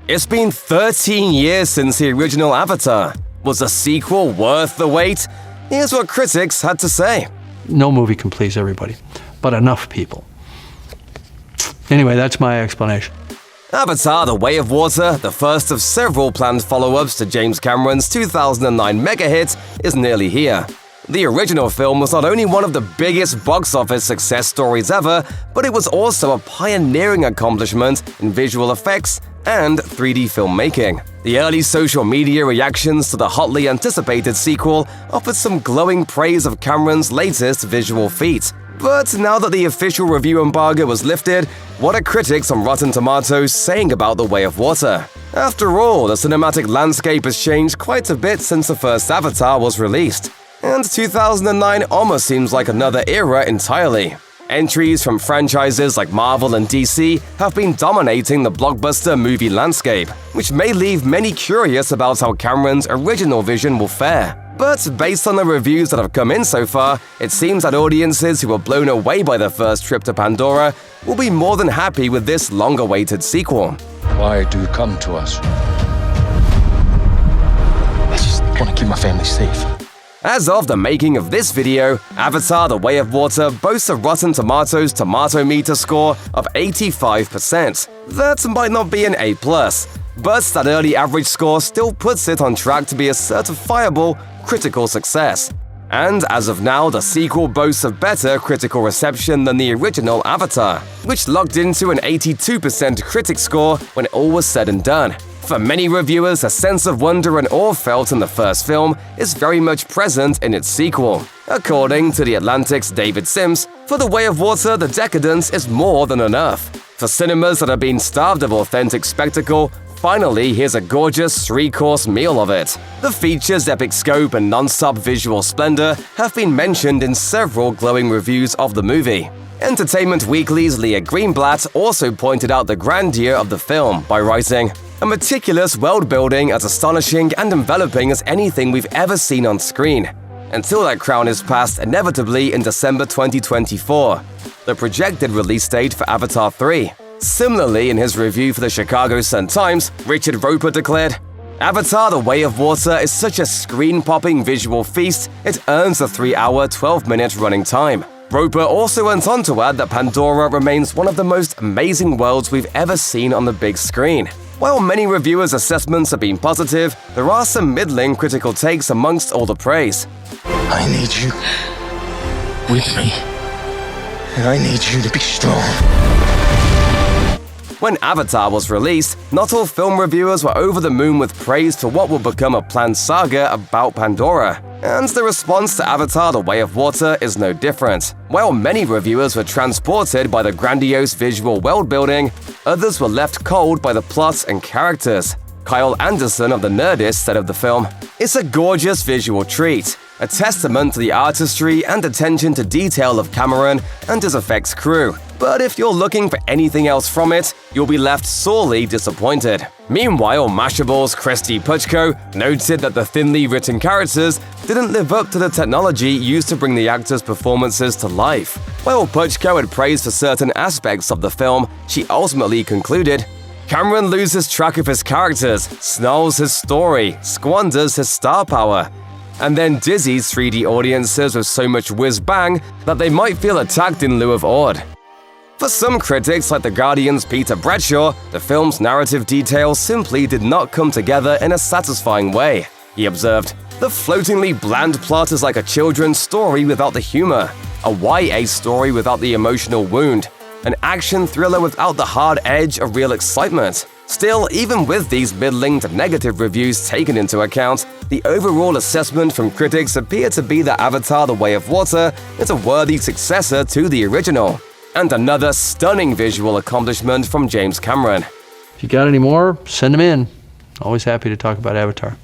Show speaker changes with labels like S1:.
S1: It's been 13 years since the original Avatar. Was the sequel worth the wait? Here's what critics had to say.
S2: No movie can please everybody, but enough people. Anyway, that's my explanation.
S1: Avatar: The Way of Water, the first of several planned follow-ups to James Cameron's 2009 mega hit, is nearly here. The original film was not only one of the biggest box office success stories ever, but it was also a pioneering accomplishment in visual effects and 3D filmmaking. The early social media reactions to the hotly anticipated sequel offered some glowing praise of Cameron's latest visual feat. But now that the official review embargo was lifted, what are critics on Rotten Tomatoes saying about The Way of Water? After all, the cinematic landscape has changed quite a bit since the first Avatar was released. And 2009 almost seems like another era entirely. Entries from franchises like Marvel and DC have been dominating the blockbuster movie landscape, which may leave many curious about how Cameron's original vision will fare. But based on the reviews that have come in so far, it seems that audiences who were blown away by the first trip to Pandora will be more than happy with this long-awaited sequel.
S3: Why do you come to us? I just want to keep my family safe.
S1: As of the making of this video, Avatar: The Way of Water boasts a Rotten Tomatoes tomato meter score of 85%. That might not be an A+, but that early average score still puts it on track to be a certifiable critical success. And as of now, the sequel boasts a better critical reception than the original Avatar, which locked into an 82% critic score when all was said and done. For many reviewers, a sense of wonder and awe felt in the first film is very much present in its sequel. According to The Atlantic's David Sims, for The Way of Water, the decadence is more than enough. For cinemas that have been starved of authentic spectacle, finally, here's a gorgeous 3-course meal of it. The feature's epic scope and non-stop visual splendor have been mentioned in several glowing reviews of the movie. Entertainment Weekly's Leah Greenblatt also pointed out the grandeur of the film by writing, "A meticulous world-building as astonishing and enveloping as anything we've ever seen on screen. Until that crown is passed inevitably in December 2024, the projected release date for Avatar 3. Similarly, in his review for the Chicago Sun-Times, Richard Roper declared, "Avatar: The Way of Water is such a screen-popping visual feast, it earns a 3-hour, 12-minute running time." Roper also went on to add that Pandora remains one of the most amazing worlds we've ever seen on the big screen. While many reviewers' assessments have been positive, there are some middling critical takes amongst all the praise.
S3: I need you with me, and I need you to be strong.
S1: When Avatar was released, not all film reviewers were over the moon with praise for what will become a planned saga about Pandora. And the response to Avatar: The Way of Water is no different. While many reviewers were transported by the grandiose visual world-building, others were left cold by the plot and characters. Kyle Anderson of The Nerdist said of the film, "It's a gorgeous visual treat, a testament to the artistry and attention to detail of Cameron and his effects crew. But if you're looking for anything else from it, you'll be left sorely disappointed." Meanwhile, Mashable's Christy Puchko noted that the thinly written characters didn't live up to the technology used to bring the actors' performances to life. While Puchko had praised for certain aspects of the film, she ultimately concluded, "Cameron loses track of his characters, snarls his story, squanders his star power, and then dizzies 3D audiences with so much whiz-bang that they might feel attacked in lieu of awed." For some critics, like The Guardian's Peter Bradshaw, the film's narrative details simply did not come together in a satisfying way. He observed, "The floatingly bland plot is like a children's story without the humor, a YA story without the emotional wound, an action thriller without the hard edge of real excitement." Still, even with these middling to negative reviews taken into account, the overall assessment from critics appeared to be that Avatar: The Way of Water is a worthy successor to the original, and another stunning visual accomplishment from James Cameron.
S2: If you got any more, send them in. Always happy to talk about Avatar.